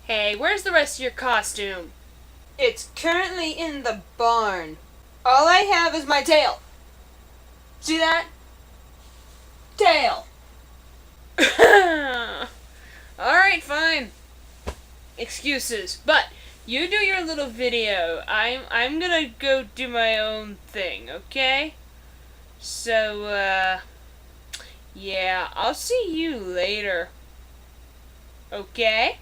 Hey, where's the rest of your costume? It's currently in the barn. All I have is my tail. See that? Tail. Alright, fine. Excuses. But you do your little video. I'm gonna go do my own thing, okay? So, yeah, I'll see you later. Okay?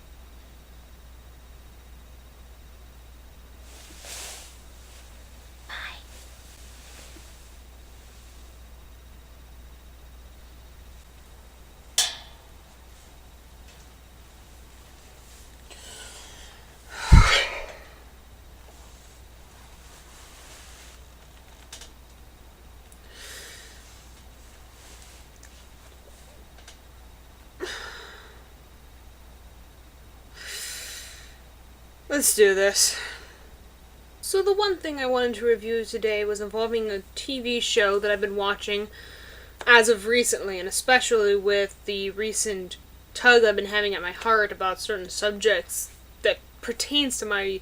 Let's do this. So the one thing I wanted to review today was involving a TV show that I've been watching as of recently, and especially with the recent tug I've been having at my heart about certain subjects that pertains to my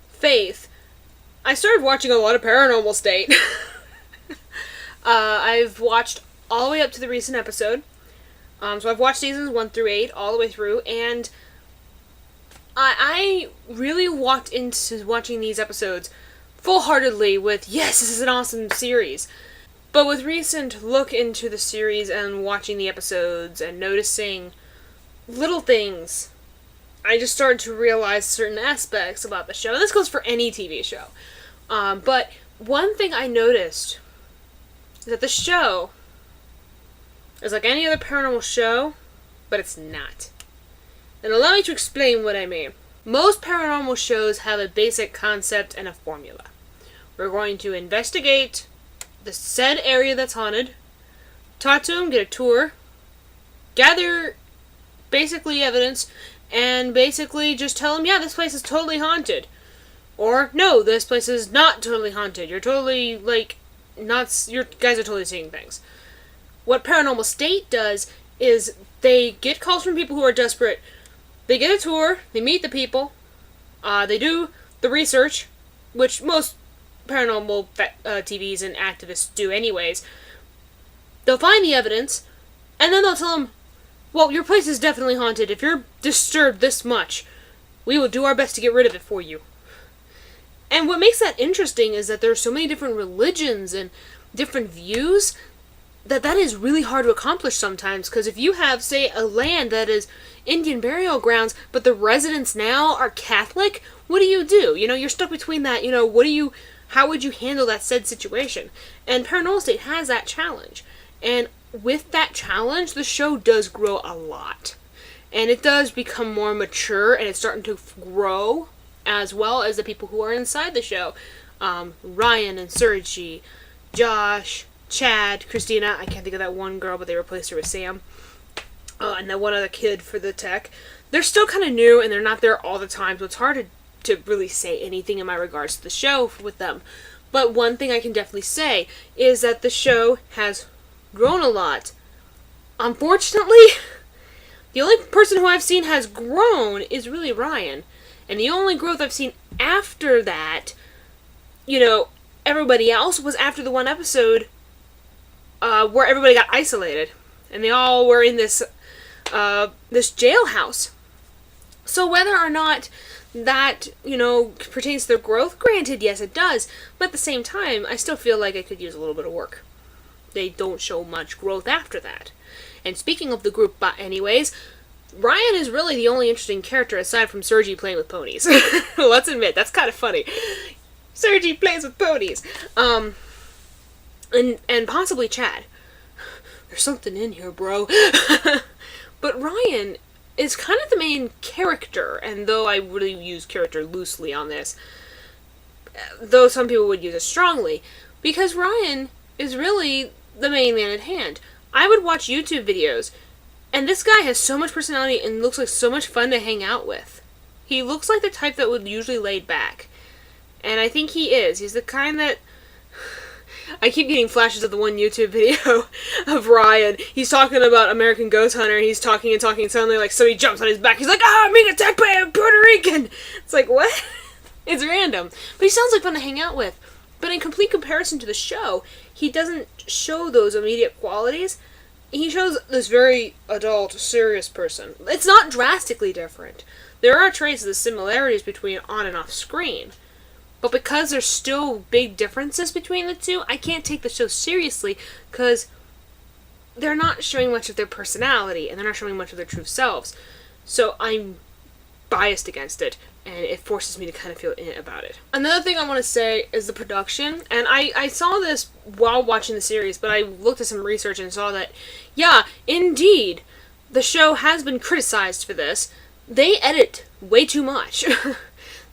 faith. I started watching a lot of Paranormal State. I've watched all the way up to the recent episode. So I've watched seasons 1 through 8 all the way through, and I really walked into watching these episodes full-heartedly with, yes, this is an awesome series. But with recent look into the series and watching the episodes and noticing little things, I just started to realize certain aspects about the show. And this goes for any TV show. But one thing I noticed is that the show is like any other paranormal show, but it's not. And allow me to explain what I mean. Most paranormal shows have a basic concept and a formula. We're going to investigate the said area that's haunted, talk to them, get a tour, gather basically evidence, and basically just tell them, yeah, this place is totally haunted. Or, no, this place is not totally haunted. You're totally, you guys are totally seeing things. What Paranormal State does is they get calls from people who are desperate. They get a tour, they meet the people, they do the research, which most paranormal TVs and activists do anyways. They'll find the evidence, and then they'll tell them, well, your place is definitely haunted. If you're disturbed this much, we will do our best to get rid of it for you. And what makes that interesting is that there are so many different religions and different views that is really hard to accomplish sometimes, because if you have, say, a land that is Indian burial grounds, but the residents now are Catholic, what do? You're stuck between that, how would you handle that said situation? And Paranormal State has that challenge. And with that challenge, the show does grow a lot. And it does become more mature, and it's starting to grow, as well as the people who are inside the show. Ryan and Sergi, Josh, Chad, Christina, I can't think of that one girl, but they replaced her with Sam. And that one other kid for the tech. They're still kind of new, and they're not there all the time, so it's hard to really say anything in my regards to the show with them. But one thing I can definitely say is that the show has grown a lot. Unfortunately, the only person who I've seen has grown is really Ryan. And the only growth I've seen after that, everybody else was after the one episode where everybody got isolated, and they all were in this jailhouse. So whether or not that, pertains to their growth, granted, yes, it does, but at the same time, I still feel like it could use a little bit of work. They don't show much growth after that. And speaking of the group, anyways, Ryan is really the only interesting character aside from Sergi playing with ponies. Let's admit, that's kind of funny. Sergi plays with ponies. And possibly Chad. There's something in here, bro. But Ryan is kind of the main character, and though I really use character loosely on this, though some people would use it strongly, because Ryan is really the main man at hand. I would watch YouTube videos, and this guy has so much personality and looks like so much fun to hang out with. He looks like the type that would usually laid back. And I think he is. He's the kind that I keep getting flashes of the one YouTube video of Ryan. He's talking about American Ghost Hunter, and he's talking, and suddenly, like, somebody jumps on his back. He's like, I'm being attacked by a Puerto Rican! It's like, what? It's random. But he sounds like fun to hang out with. But in complete comparison to the show, he doesn't show those immediate qualities. He shows this very adult, serious person. It's not drastically different. There are traces of similarities between on and off screen. But because there's still big differences between the two, I can't take the show seriously because they're not showing much of their personality and they're not showing much of their true selves. So I'm biased against it, and it forces me to kind of feel about it. Another thing I want to say is the production, and I saw this while watching the series, but I looked at some research and saw that, yeah, indeed, the show has been criticized for this. They edit way too much.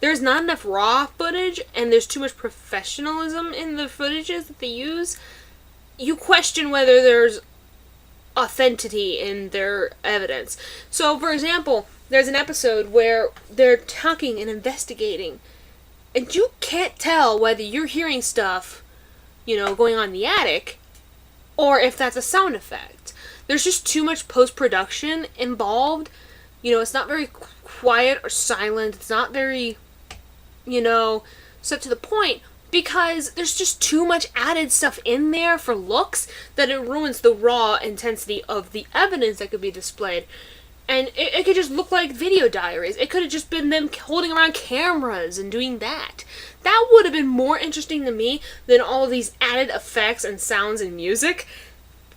There's not enough raw footage, and there's too much professionalism in the footages that they use. You question whether there's authenticity in their evidence. So, for example, there's an episode where they're talking and investigating, and you can't tell whether you're hearing stuff, going on in the attic, or if that's a sound effect. There's just too much post-production involved. It's not very quiet or silent. It's not very, set to the point, because there's just too much added stuff in there for looks that it ruins the raw intensity of the evidence that could be displayed. And it could just look like video diaries. It could have just been them holding around cameras and doing that. That would have been more interesting to me than all of these added effects and sounds and music.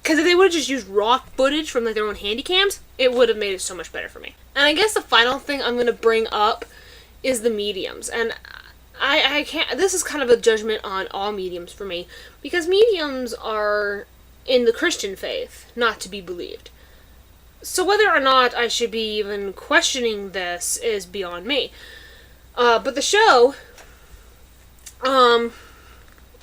Because if they would have just used raw footage from their own handy cams, it would have made it so much better for me. And I guess the final thing I'm going to bring up is the mediums. And I can't, this is kind of a judgment on all mediums for me. Because mediums are in the Christian faith, not to be believed. So whether or not I should be even questioning this is beyond me. But the show,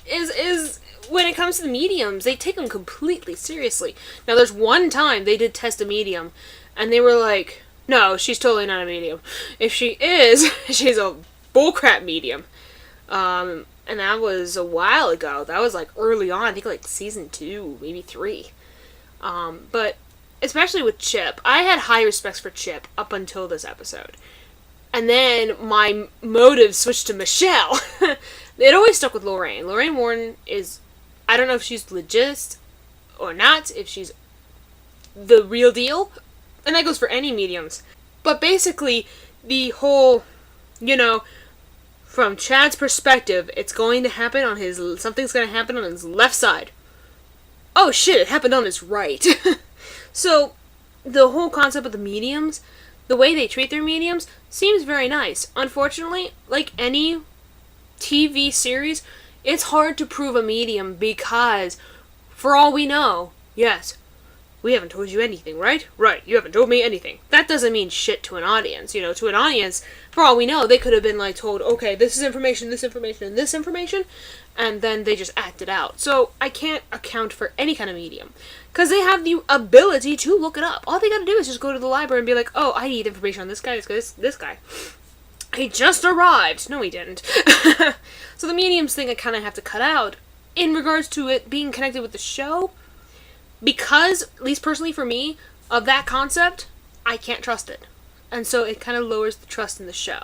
is when it comes to the mediums, they take them completely seriously. Now, there's one time they did test a medium, and they were like, no, she's totally not a medium. If she is, she's a bullcrap medium. And that was a while ago. That was like early on, I think like season 2, maybe 3. But especially with Chip, I had high respects for Chip up until this episode. And then my motive switched to Michelle. It always stuck with Lorraine. Lorraine Warren is, I don't know if she's legit or not, if she's the real deal. And that goes for any mediums. But basically, the whole, from Chad's perspective, it's going to happen on something's going to happen on his left side. Oh shit, it happened on his right. So, the whole concept of the mediums, the way they treat their mediums, seems very nice. Unfortunately, like any TV series, it's hard to prove a medium because, for all we know, yes, we haven't told you anything, right? Right, you haven't told me anything. That doesn't mean shit to an audience. To an audience, for all we know, they could have been like told, okay, this is information, this information, and this information, and then they just act it out. So, I can't account for any kind of medium. Because they have the ability to look it up. All they gotta do is just go to the library and be like, oh, I need information on this guy, this guy. He just arrived. No, he didn't. So the mediums thing I kind of have to cut out in regards to it being connected with the show. Because, at least personally for me, of that concept, I can't trust it. And so it kind of lowers the trust in the show.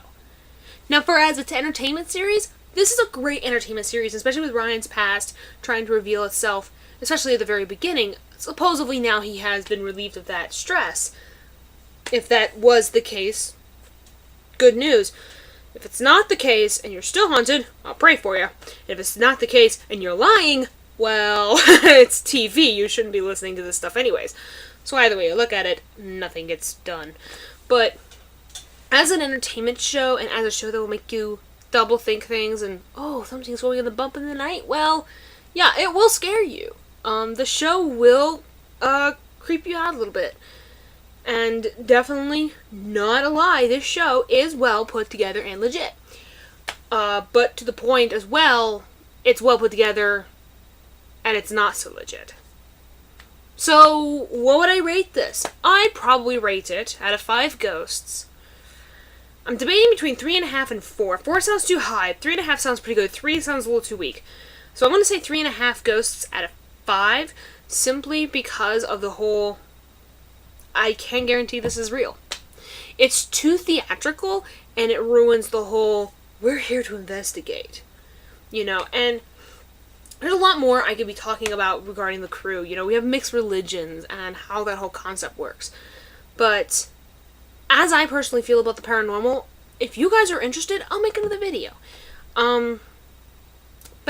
Now, for as it's an entertainment series, this is a great entertainment series, especially with Ryan's past trying to reveal itself, especially at the very beginning. Supposedly now he has been relieved of that stress. If that was the case, good news. If it's not the case and you're still haunted, I'll pray for you. If it's not the case and you're lying, well, it's TV. You shouldn't be listening to this stuff anyways. So either way you look at it, nothing gets done. But as an entertainment show and as a show that will make you double think things and, oh, something's going in the bump in the night, well, yeah, it will scare you. The show will creep you out a little bit. And definitely, not a lie, this show is well put together and legit. But to the point as well, it's well put together and it's not so legit. So, what would I rate this? I'd probably rate it out of 5 ghosts. I'm debating between 3.5 and 4. 4 sounds too high. 3.5 sounds pretty good. 3 sounds a little too weak. So I'm going to say 3.5 ghosts out of 5, simply because of the whole, I can't guarantee this is real. It's too theatrical, and it ruins the whole, we're here to investigate. And there's a lot more I could be talking about regarding the crew. We have mixed religions and how that whole concept works. But as I personally feel about the paranormal, if you guys are interested, I'll make another video. But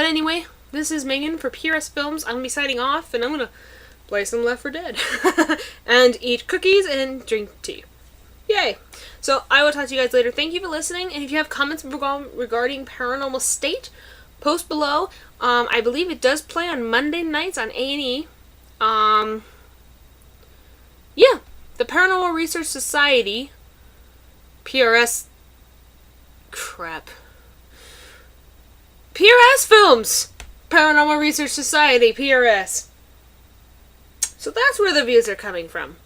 anyway, this is Megan for PRS Films. I'm going to be signing off, and I'm going to play some Left 4 Dead. and eat cookies and drink tea. Yay! So, I will talk to you guys later. Thank you for listening, and if you have comments regarding Paranormal State, post below. I believe it does play on Monday nights on A&E. Yeah. The Paranormal Research Society, PRS... Crap. PRS Films! Paranormal Research Society, PRS. So that's where the views are coming from.